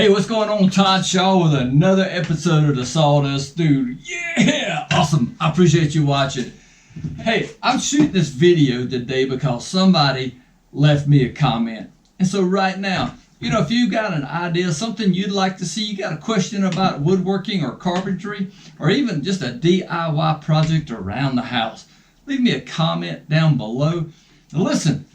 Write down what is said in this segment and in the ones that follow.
Hey, what's going on? Todd Shaw with another episode of the Sawdust Dude. Yeah, awesome. I appreciate you watching. Hey, I'm shooting this video today because somebody left me a comment. And so right now, if you got an idea, something you'd like to see, you got a question about woodworking or carpentry, or even just a DIY project around the house, leave me a comment down below. Now listen,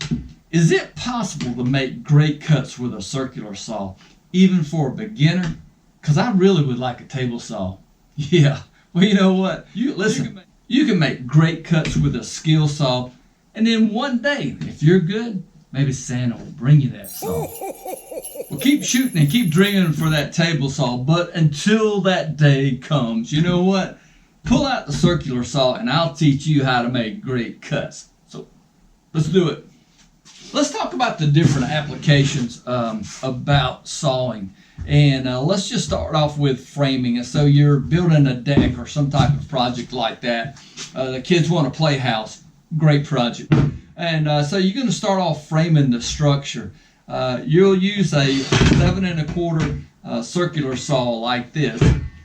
is it possible to make great cuts with a circular saw, even for a beginner? Because I really would like a table saw. Yeah, well, you know what? You can make great cuts with a skill saw, and then one day, if you're good, maybe Santa will bring you that saw. Well, keep shooting and keep dreaming for that table saw, but until that day comes, you know what? Pull out the circular saw and I'll teach you how to make great cuts. So let's do it. Let's talk about the different applications about sawing. And let's just start off with framing. And so you're building a deck or some type of project like that. The kids want a playhouse. Great project. And so you're going to start off framing the structure. You'll use a 7 1/4 circular saw like this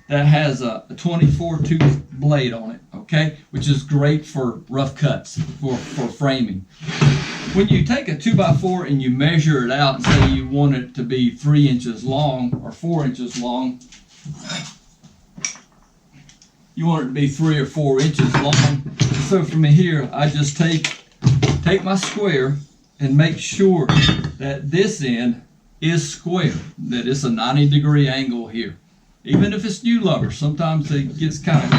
that has a 24 tooth blade on it, okay, which is great for rough cuts for framing. When you take a 2x4 and you measure it out and say you want it to be 3 inches long or 4 inches long, you want it to be 3 or 4 inches long. So from here, I just take my square and make sure that this end is square, that it's a 90-degree angle here. Even if it's new lumber, sometimes it gets kind of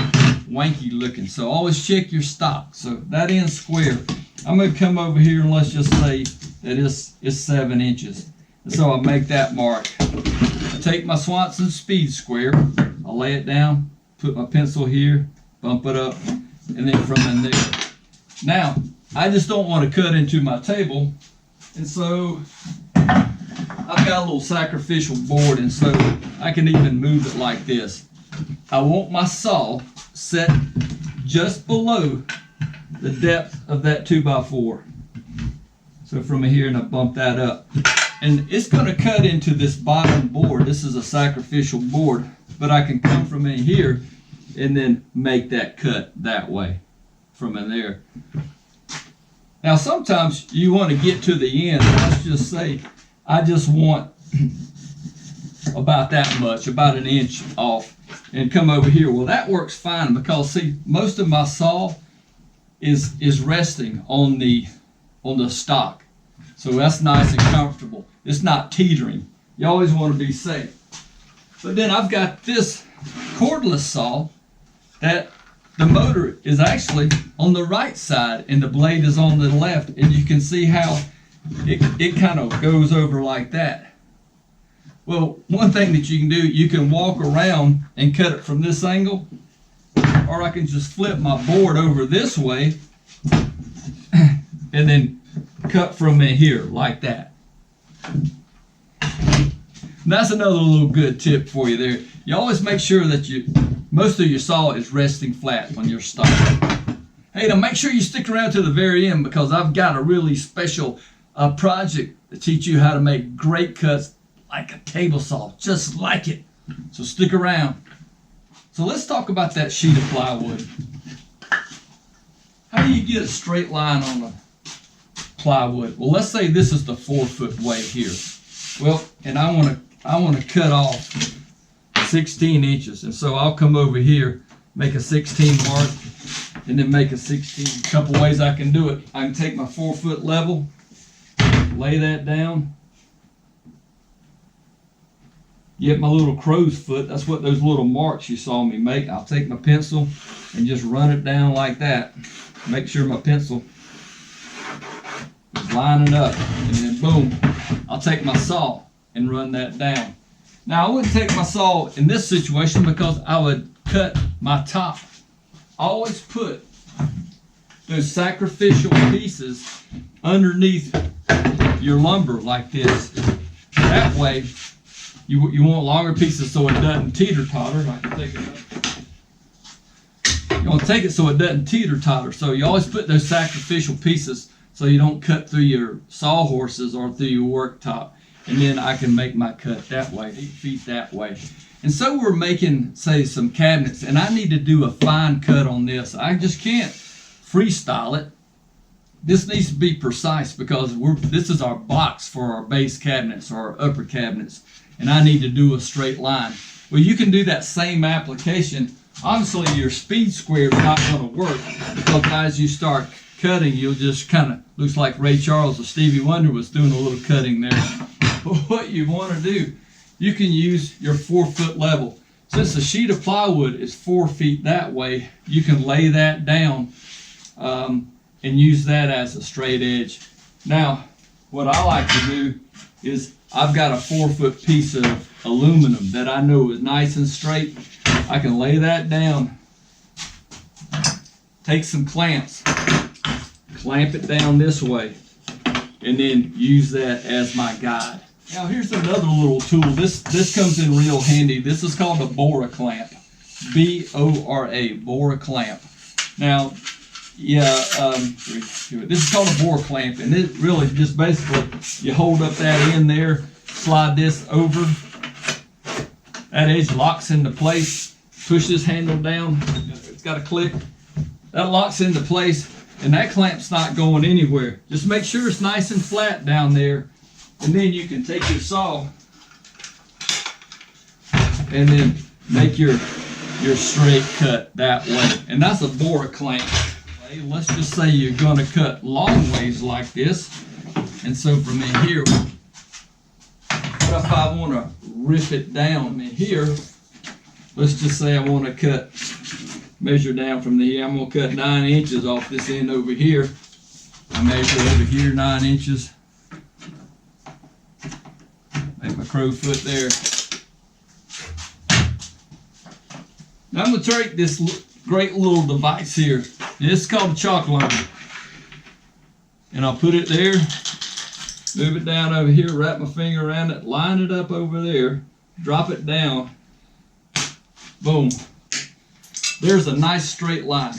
wanky looking. So always check your stock. So that end's square. I'm going to come over here and let's just say that it's 7 inches. And so I make that mark. I take my Swanson speed square, I lay it down, put my pencil here, bump it up, and then from in there. Now, I just don't want to cut into my table, and so I've got a little sacrificial board, and so I can even move it like this. I want my saw set just below the depth of that 2x4. So from here, and I bump that up. And it's going to cut into this bottom board. This is a sacrificial board, but I can come from in here and then make that cut that way from in there. Now sometimes you want to get to the end. Let's just say I just want about that much, about 1 inch off, and come over here. Well, that works fine because see, most of my saw is resting on the stock, so that's nice and comfortable. It's not teetering. You always want to be safe. But then I've got this cordless saw that the motor is actually on the right side and the blade is on the left, and you can see how it kind of goes over like that. Well, one thing that you can do, you can walk around and cut it from this angle, or I can just flip my board over this way and then cut from in here like that. And that's another little good tip for you there. You always make sure that most of your saw is resting flat when you're stopping. Hey, now make sure you stick around to the very end because I've got a really special project to teach you how to make great cuts like a table saw, just like it. So stick around. So let's talk about that sheet of plywood. How do you get a straight line on the plywood? Well, let's say this is the 4-foot way here. Well, and I want to cut off 16 inches, and so I'll come over here, make a 16 mark, and then make a 16. A couple ways I can do it. I can take my 4-foot level, lay that down, get my little crow's foot. That's what those little marks you saw me make. I'll take my pencil and just run it down like that. Make sure my pencil is lining up, and then boom, I'll take my saw and run that down. Now I wouldn't take my saw in this situation because I would cut my top. I always put those sacrificial pieces underneath your lumber like this. That way you want longer pieces so it doesn't teeter-totter. I can take it up. You want to take it so it doesn't teeter-totter. So you always put those sacrificial pieces so you don't cut through your sawhorses or through your worktop. and then I can make my cut that way, 8 feet that way. And so we're making, say, some cabinets, and I need to do a fine cut on this. I just can't freestyle it. This needs to be precise because this is our box for our base cabinets or our upper cabinets, and I need to do a straight line. Well, you can do that same application. Obviously, your speed square is not going to work because as you start cutting, you'll just kind of, looks like Ray Charles or Stevie Wonder was doing a little cutting there. But what you want to do, you can use your 4-foot level. Since the sheet of plywood is 4 feet that way, you can lay that down and use that as a straight edge. Now, what I like to do is I've got a 4-foot piece of aluminum that I know is nice and straight. I can lay that down, take some clamps, clamp it down this way, and then use that as my guide. Now here's another little tool. This comes in real handy. This is called a Bora clamp. B-O-R-A, Bora clamp. Now, this is called a Bora clamp, and it really just basically, you hold up that end there, slide this over, that edge locks into place, push this handle down, it's got a click, that locks into place, and that clamp's not going anywhere. Just make sure it's nice and flat down there, and then you can take your saw and then make your straight cut that way. And that's a Bora clamp. Let's just say you're going to cut long ways like this, and so from in here, what if I want to rip it down in here? Let's just say I want to cut, measure down from here. I'm going to cut 9 inches off this end over here. I measure over here 9 inches. Make my crow foot there. Now I'm going to take this great little device here. It's called a chalk liner. And I'll put it there, move it down over here, wrap my finger around it, line it up over there, drop it down, boom. There's a nice straight line.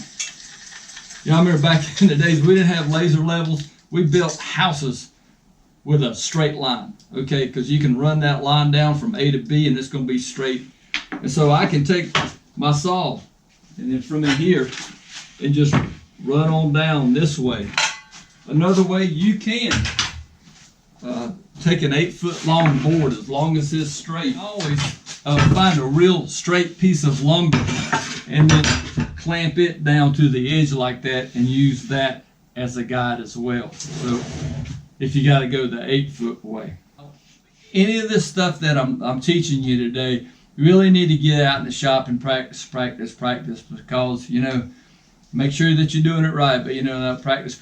I remember back in the days we didn't have laser levels. We built houses with a straight line, okay? Because you can run that line down from A to B and it's going to be straight. And so I can take my saw and then from in here and just run on down this way. Another way you can take an 8-foot long board as long as it's straight. Always find a real straight piece of lumber and then clamp it down to the edge like that and use that as a guide as well. So if you got to go the 8-foot way. Any of this stuff that I'm teaching you today, you really need to get out in the shop and practice because, you know, make sure that you're doing it right. But, you know, practice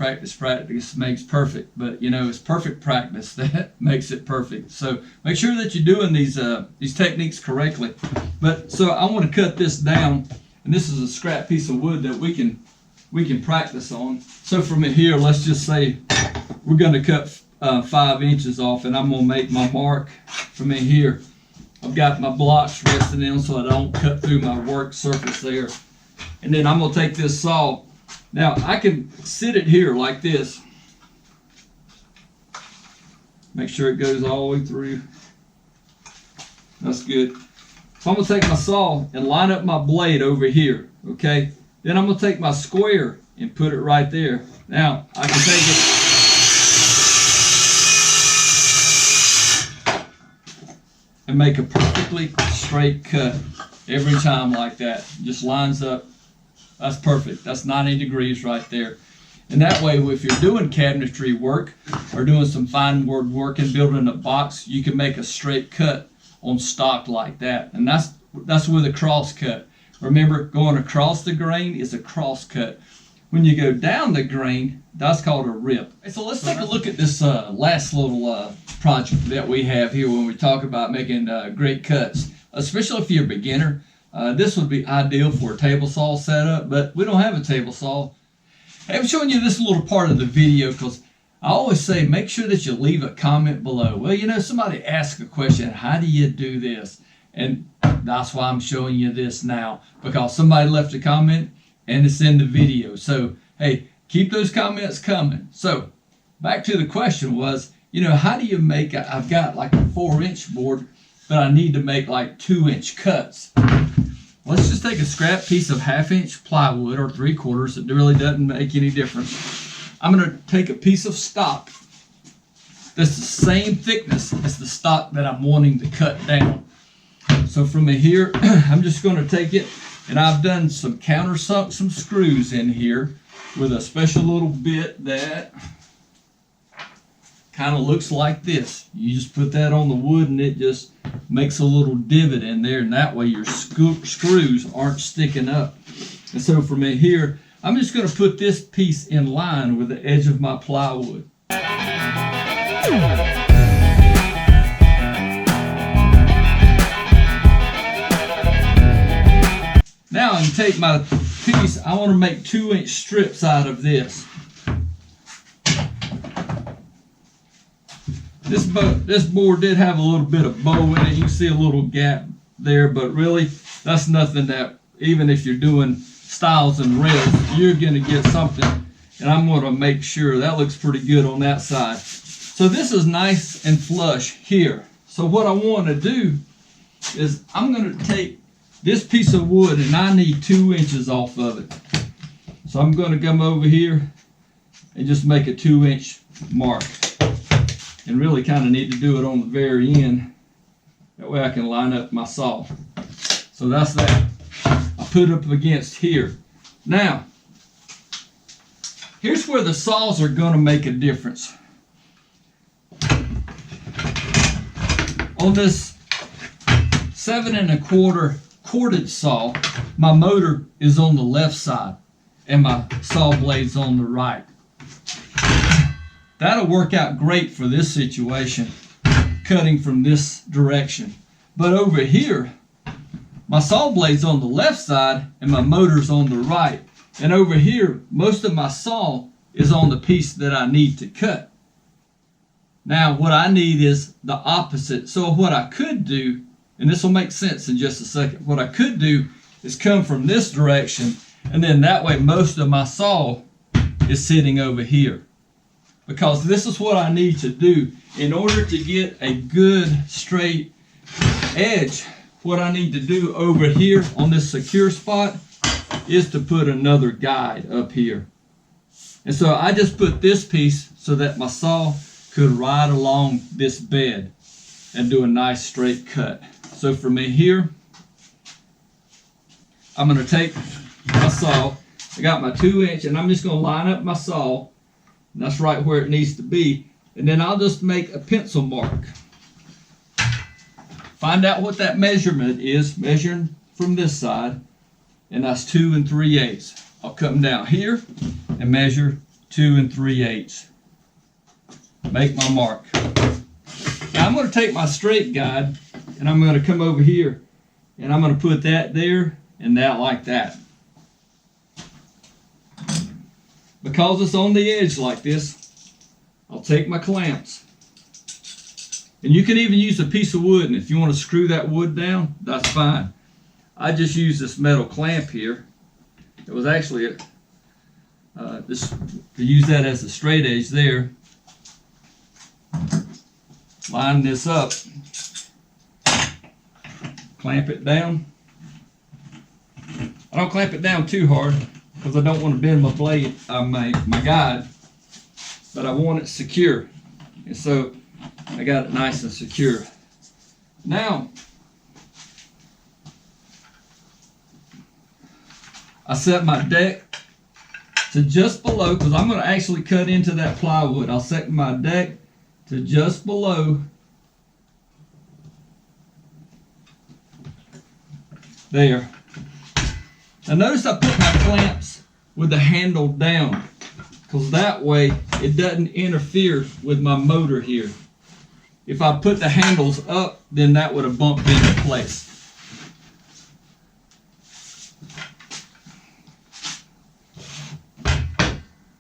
makes perfect. But, you know, it's perfect practice that makes it perfect. So make sure that you're doing these techniques correctly. But so I want to cut this down, and this is a scrap piece of wood that we can practice on. So from here, let's just say we're going to cut 5 inches off, and I'm going to make my mark from in here. I've got my blocks resting in so I don't cut through my work surface there. And then I'm going to take this saw. Now I can sit it here like this. Make sure it goes all the way through. That's good. So I'm going to take my saw and line up my blade over here. Okay. Then I'm going to take my square and put it right there. Now I can take it. And make a perfectly straight cut every time like that. Just lines up. That's perfect. That's 90 degrees right there. And that way, if you're doing cabinetry work or doing some fine board work and building a box, you can make a straight cut on stock like that. And that's with a cross cut. Remember, going across the grain is a cross cut. When you go down the grain, that's called a rip. So let's take a look at this last little project that we have here when we talk about making great cuts, especially if you're a beginner. This would be ideal for a table saw setup, but we don't have a table saw. I'm showing you this little part of the video because I always say make sure that you leave a comment below. Well, you know, somebody asked a question, how do you do this? And that's why I'm showing you this now, because somebody left a comment and it's in the video. So, hey, keep those comments coming. So, back to the question was, you know, how do you make, I've got like a 4-inch board, but I need to make like 2-inch cuts. Let's just take a scrap piece of 1/2-inch plywood or 3/4. It really doesn't make any difference. I'm going to take a piece of stock that's the same thickness as the stock that I'm wanting to cut down. So from here, I'm just going to take it, and I've done some countersunk some screws in here with a special little bit that kind of looks like this. You just put that on the wood and it just makes a little divot in there, and that way your screws aren't sticking up. And so from here, I'm just going to put this piece in line with the edge of my plywood. Now I can take my piece, I want to make 2-inch strips out of this. This board did have a little bit of bow in it. You can see a little gap there, but really that's nothing that, even if you're doing stiles and rails, you're going to get something. And I'm going to make sure that looks pretty good on that side. So this is nice and flush here. So what I want to do is I'm going to take this piece of wood, and I need 2 inches off of it. So I'm going to come over here and just make a 2-inch mark. And really kind of need to do it on the very end. That way I can line up my saw. So that's that. I put it up against here. Now, here's where the saws are going to make a difference. On this 7 1/4 corded saw, my motor is on the left side and my saw blade's on the right. That'll work out great for this situation, cutting from this direction. But over here, my saw blade's on the left side and my motor's on the right. And over here, most of my saw is on the piece that I need to cut. Now, what I need is the opposite. So what I could do, and this will make sense in just a second, what I could do is come from this direction, and then that way most of my saw is sitting over here. Because this is what I need to do in order to get a good straight edge. What I need to do over here on this secure spot is to put another guide up here. And so I just put this piece so that my saw could ride along this bed and do a nice straight cut. So from here, I'm going to take my saw. I got my 2-inch, and I'm just going to line up my saw. And that's right where it needs to be. And then I'll just make a pencil mark. Find out what that measurement is, measuring from this side, and that's 2 3/8. I'll come down here and measure 2 3/8. Make my mark. Now I'm going to take my straight guide, and I'm going to come over here, and I'm going to put that there and that like that. Because it's on the edge like this, I'll take my clamps. And you can even use a piece of wood, and if you want to screw that wood down, that's fine. I just use this metal clamp here. It was actually this to use that as a straight edge there. Line this up, clamp it down. I don't clamp it down too hard because I don't want to bend my blade, my guide, but I want it secure. And so I got it nice and secure. Now, I set my deck to just below, because I'm going to actually cut into that plywood. I'll set my deck to just below there. Now notice I put my clamps with the handle down, because that way it doesn't interfere with my motor here. If I put the handles up, then that would have bumped into place.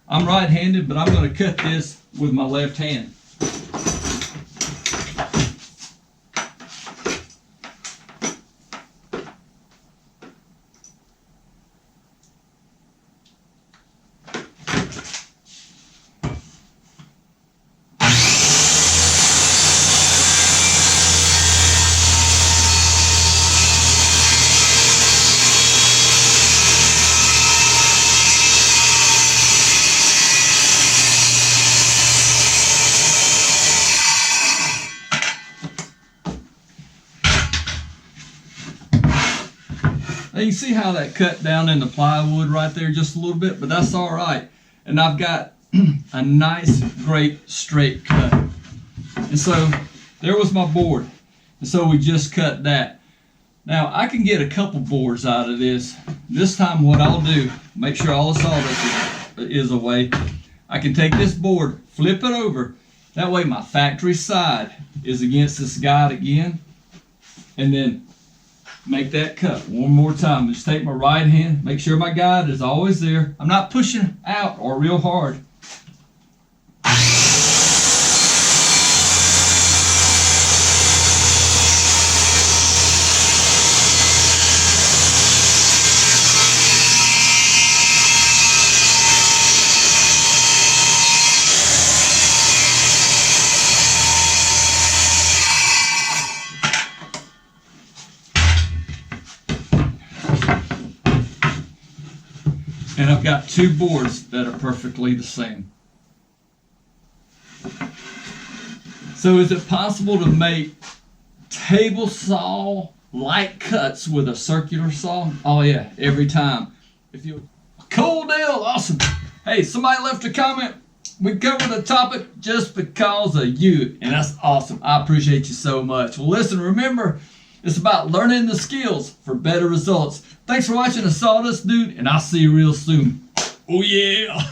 I'm right-handed, but I'm going to cut this with my left hand. Now you see how that cut down in the plywood right there just a little bit, but that's all right. And I've got a nice, great straight cut. And so there was my board. And so we just cut that. Now I can get a couple boards out of this. This time what I'll do, make sure all the sawdust is away. I can take this board, flip it over. That way my factory side is against this guide again. And then make that cut one more time. Just take my right hand, make sure my guide is always there. I'm not pushing out or real hard. And I've got two boards that are perfectly the same. So is it possible to make table saw like cuts with a circular saw? Oh yeah, every time. If you cool deal, awesome. Hey, somebody left a comment. We covered the topic just because of you, and that's awesome. I appreciate you so much. Well, listen, remember, it's about learning the skills for better results. Thanks for watching the Sawdust Dude, and I'll see you real soon. Oh yeah!